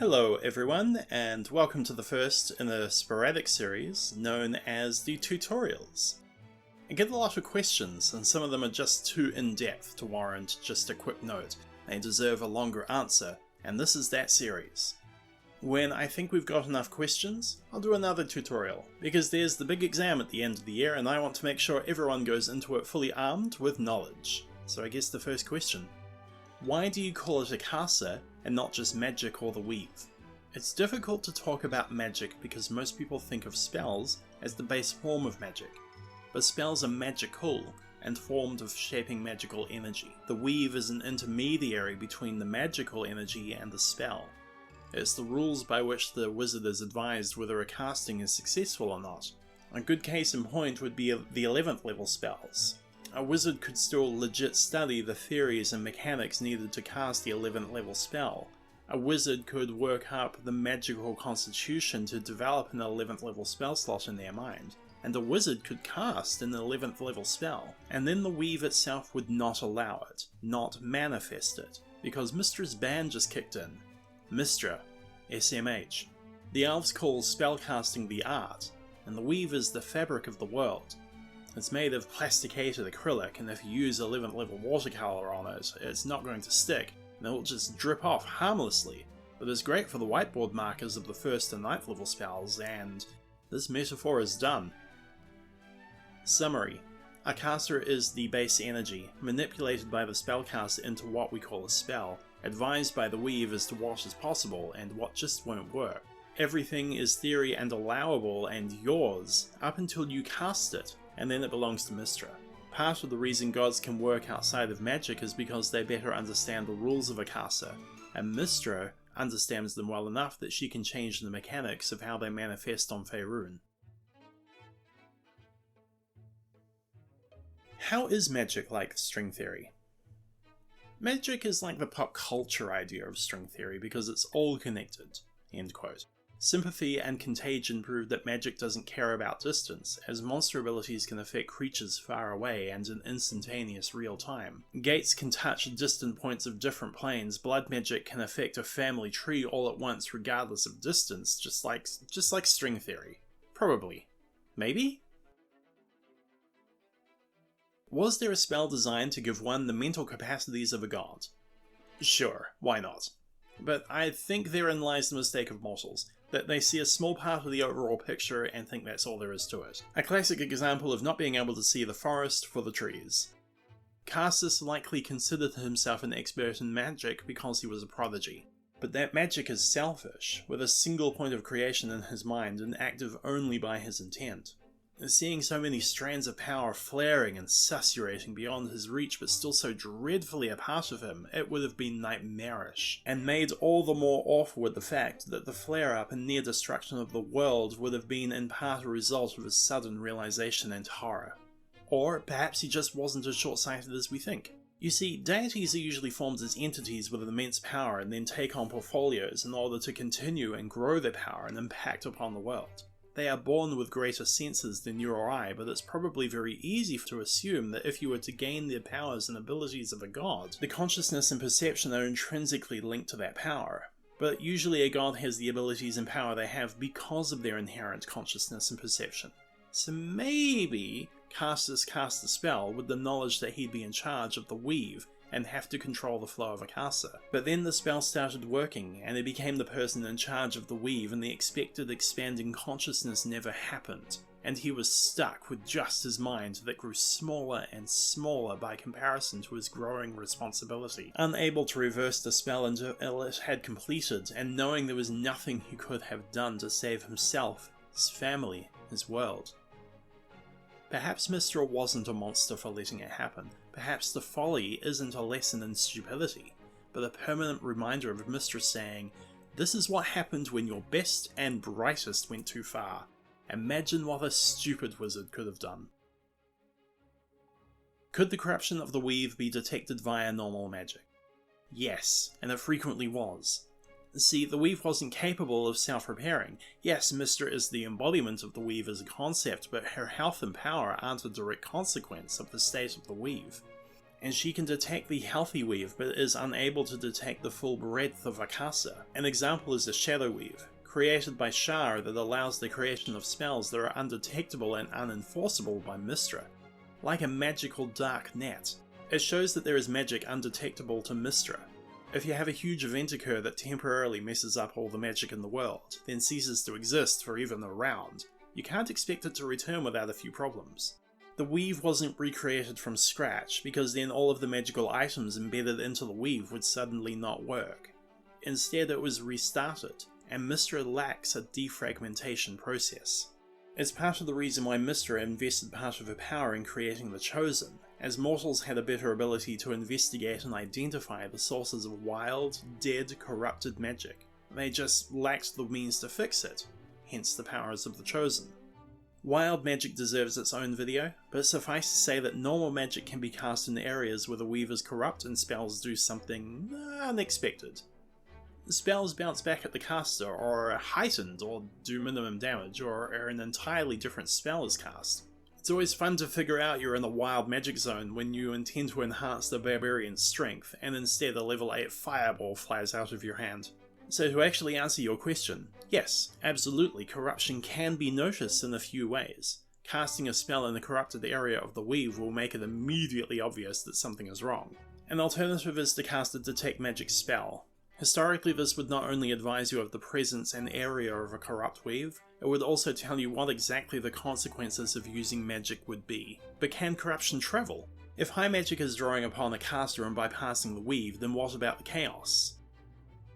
Hello everyone, and welcome to the first in a sporadic series known as the tutorials. I get a lot of questions, and some of them are just too in-depth to warrant just a quick note. They deserve a longer answer, and this is that series. When I think we've got enough questions, I'll do another tutorial, because there's the big exam at the end of the year and I want to make sure everyone goes into it fully armed with knowledge. So I guess the first question: why do you call it a caster and not just magic or the weave? It's difficult to talk about magic because most people think of spells as the base form of magic, but spells are magical and formed of shaping magical energy. The weave is an intermediary between the magical energy and the spell. It's the rules by which the wizard is advised whether a casting is successful or not. A good case in point would be the 11th level spells. A wizard could still legit study the theories and mechanics needed to cast the 11th level spell. A wizard could work up the magical constitution to develop an 11th level spell slot in their mind. And a wizard could cast an 11th level spell, and then the weave itself would not allow it, not manifest it, because Mistra's ban just kicked in. Mistra, SMH. The elves call spellcasting the art, and the weave is the fabric of the world. It's made of plasticated acrylic, and if you use 11th level watercolour on it, it's not going to stick, and it'll just drip off harmlessly. But it's great for the whiteboard markers of the 1st and 9th level spells, and this metaphor is done. Summary. A caster is the base energy, manipulated by the spellcaster into what we call a spell, advised by the weave as to what is possible and what just won't work. Everything is theory and allowable and yours, up until you cast it, and then it belongs to Mistra. Part of the reason gods can work outside of magic is because they better understand the rules of a caster, and Mistra understands them well enough that she can change the mechanics of how they manifest on Faerun. How is magic like string theory? Magic is like the pop culture idea of string theory because it's all connected. End quote. Sympathy and contagion prove that magic doesn't care about distance, as monster abilities can affect creatures far away and in instantaneous real time. Gates can touch distant points of different planes. Blood magic can affect a family tree all at once regardless of distance, just like string theory. Probably. Maybe? Was there a spell designed to give one the mental capacities of a god? Sure, why not? But I think therein lies the mistake of mortals, that they see a small part of the overall picture and think that's all there is to it. A classic example of not being able to see the forest for the trees. Castus likely considered himself an expert in magic because he was a prodigy. But that magic is selfish, with a single point of creation in his mind and active only by his intent. Seeing so many strands of power flaring and susurrating beyond his reach but still so dreadfully a part of him, it would have been nightmarish, and made all the more awful with the fact that the flare-up and near destruction of the world would have been in part a result of his sudden realization and horror. Or perhaps he just wasn't as short-sighted as we think. You see, deities are usually formed as entities with immense power and then take on portfolios in order to continue and grow their power and impact upon the world. They are born with greater senses than you or I, but it's probably very easy to assume that if you were to gain the powers and abilities of a god, the consciousness and perception are intrinsically linked to that power. But usually a god has the abilities and power they have because of their inherent consciousness and perception. So maybe Castus cast a spell with the knowledge that he'd be in charge of the weave and have to control the flow of a caster. But then the spell started working, and he became the person in charge of the weave, and the expected expanding consciousness never happened, and he was stuck with just his mind that grew smaller and smaller by comparison to his growing responsibility, unable to reverse the spell until it had completed, and knowing there was nothing he could have done to save himself, his family, his world. Perhaps Mistra wasn't a monster for letting it happen. Perhaps the folly isn't a lesson in stupidity, but a permanent reminder of Mistra saying, "This is what happened when your best and brightest went too far. Imagine what a stupid wizard could have done." Could the corruption of the weave be detected via normal magic? Yes, and it frequently was. See, the weave wasn't capable of self-repairing. Yes, Mistra is the embodiment of the weave as a concept, but her health and power aren't a direct consequence of the state of the weave. and she can detect the healthy weave but is unable to detect the full breadth of a caster. An example is the Shadow Weave, created by Shar, that allows the creation of spells that are undetectable and unenforceable by Mystra, like a magical dark net. It shows that there is magic undetectable to Mystra. If you have a huge event occur that temporarily messes up all the magic in the world, then ceases to exist for even a round, you can't expect it to return without a few problems. The weave wasn't recreated from scratch, because then all of the magical items embedded into the weave would suddenly not work. Instead, it was restarted, and Mystra lacks a defragmentation process. It's part of the reason why Mystra invested part of her power in creating the Chosen, as mortals had a better ability to investigate and identify the sources of wild, dead, corrupted magic. They just lacked the means to fix it, hence the powers of the Chosen. Wild magic deserves its own video, but suffice to say that normal magic can be cast in areas where the weave is corrupt and spells do something unexpected. Spells bounce back at the caster, or are heightened, or do minimum damage, or an entirely different spell is cast. It's always fun to figure out you're in a wild magic zone when you intend to enhance the barbarian's strength, and instead a level 8 fireball flies out of your hand. So to actually answer your question, yes, absolutely, corruption can be noticed in a few ways. Casting a spell in the corrupted area of the weave will make it immediately obvious that something is wrong. An alternative is to cast a Detect Magic spell. Historically, this would not only advise you of the presence and area of a corrupt weave, it would also tell you what exactly the consequences of using magic would be. But can corruption travel? If high magic is drawing upon a caster and bypassing the weave, then what about the chaos?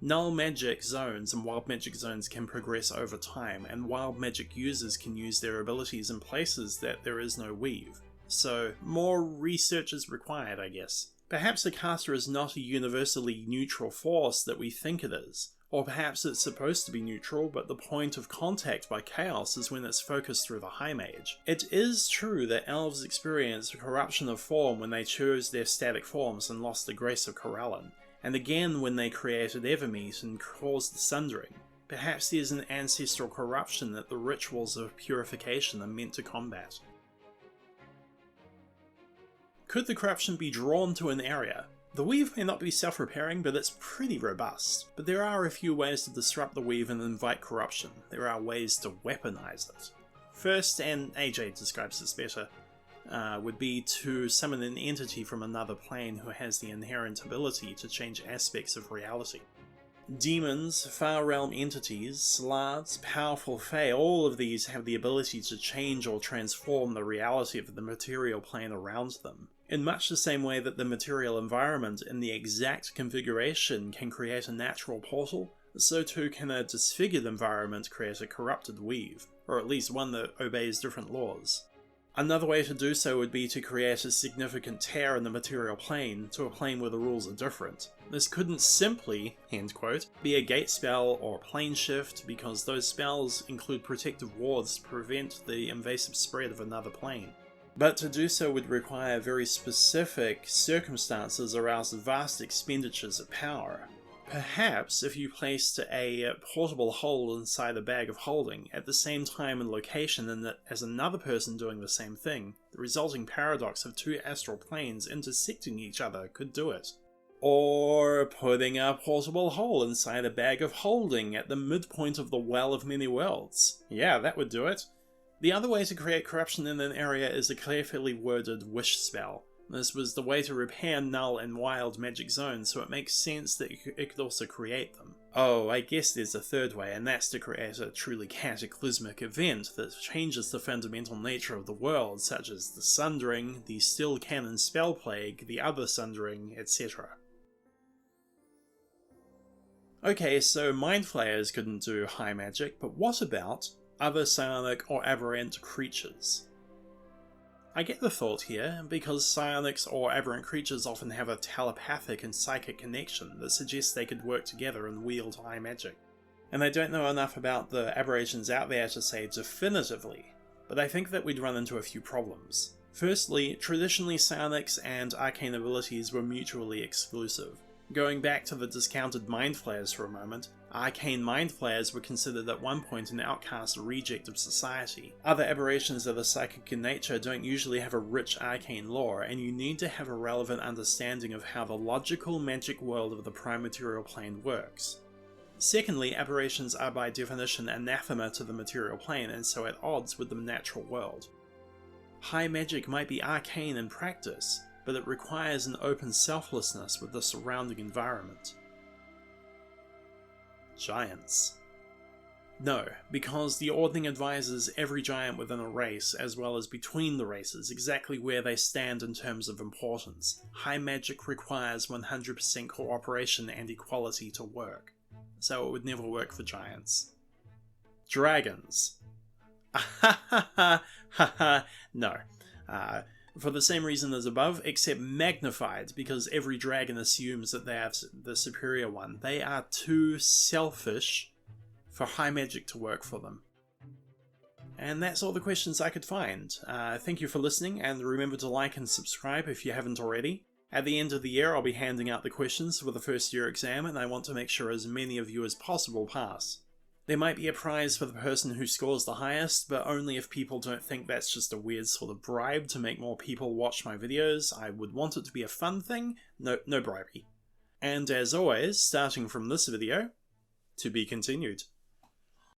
Null magic zones and wild magic zones can progress over time, and wild magic users can use their abilities in places that there is no weave. So, more research is required, I guess. Perhaps the caster is not a universally neutral force that we think it is, or perhaps it's supposed to be neutral, but the point of contact by chaos is when it's focused through the high mage. It is true that elves experienced a corruption of form when they chose their static forms and lost the grace of Corellin, and again when they created Evermeet and caused the Sundering. Perhaps there's an ancestral corruption that the rituals of purification are meant to combat. Could the corruption be drawn to an area? The weave may not be self-repairing, but it's pretty robust. But there are a few ways to disrupt the weave and invite corruption. There are ways to weaponize it. First, and AJ describes this better, would be to summon an entity from another plane who has the inherent ability to change aspects of reality. Demons, far realm entities, slards, powerful fae, all of these have the ability to change or transform the reality of the material plane around them. In much the same way that the material environment in the exact configuration can create a natural portal, so too can a disfigured environment create a corrupted weave, or at least one that obeys different laws. Another way to do so would be to create a significant tear in the material plane to a plane where the rules are different. This couldn't simply, end quote, be a gate spell or plane shift, because those spells include protective wards to prevent the invasive spread of another plane. But to do so would require very specific circumstances arouse vast expenditures of power. Perhaps if you placed a portable hole inside a bag of holding at the same time and location as another person doing the same thing, the resulting paradox of two astral planes intersecting each other could do it. Or putting a portable hole inside a bag of holding at the midpoint of the Well of Many Worlds. Yeah, that would do it. The other way to create corruption in an area is a carefully worded wish spell. This was the way to repair null and wild magic zones, so it makes sense that it could also create them. Oh, I guess there's a third way, and that's to create a truly cataclysmic event that changes the fundamental nature of the world, such as the Sundering, the Still Canon Spell Plague, the Other Sundering, etc. Okay, so Mind Flayers couldn't do high magic, but what about other psionic or aberrant creatures? I get the thought here, because psionics or aberrant creatures often have a telepathic and psychic connection that suggests they could work together and wield high magic. And I don't know enough about the aberrations out there to say definitively, but I think that we'd run into a few problems. Firstly, traditionally psionics and arcane abilities were mutually exclusive. Going back to the discounted Mind Flayers for a moment, Arcane mind flayers were considered at one point an outcast reject of society. Other aberrations that are psychic in nature don't usually have a rich arcane lore, and you need to have a relevant understanding of how the logical magic world of the prime material plane works. Secondly, aberrations are by definition anathema to the material plane and so at odds with the natural world. High magic might be arcane in practice, but it requires an open selflessness with the surrounding environment. Giants. No, because the Ordning advises every giant within a race, as well as between the races, exactly where they stand in terms of importance. High magic requires 100% cooperation and equality to work, so it would never work for giants. Dragons. No. For the same reason as above, except magnified, because every dragon assumes that they have the superior one. They are too selfish for high magic to work for them. And that's all the questions I could find. Thank you for listening, and remember to like and subscribe if you haven't already. At the end of the year, I'll be handing out the questions for the first year exam, and I want to make sure as many of you as possible pass. There might be a prize for the person who scores the highest, but only if people don't think that's just a weird sort of bribe to make more people watch my videos. I would want it to be a fun thing, no bribery. And as always, starting from this video, to be continued.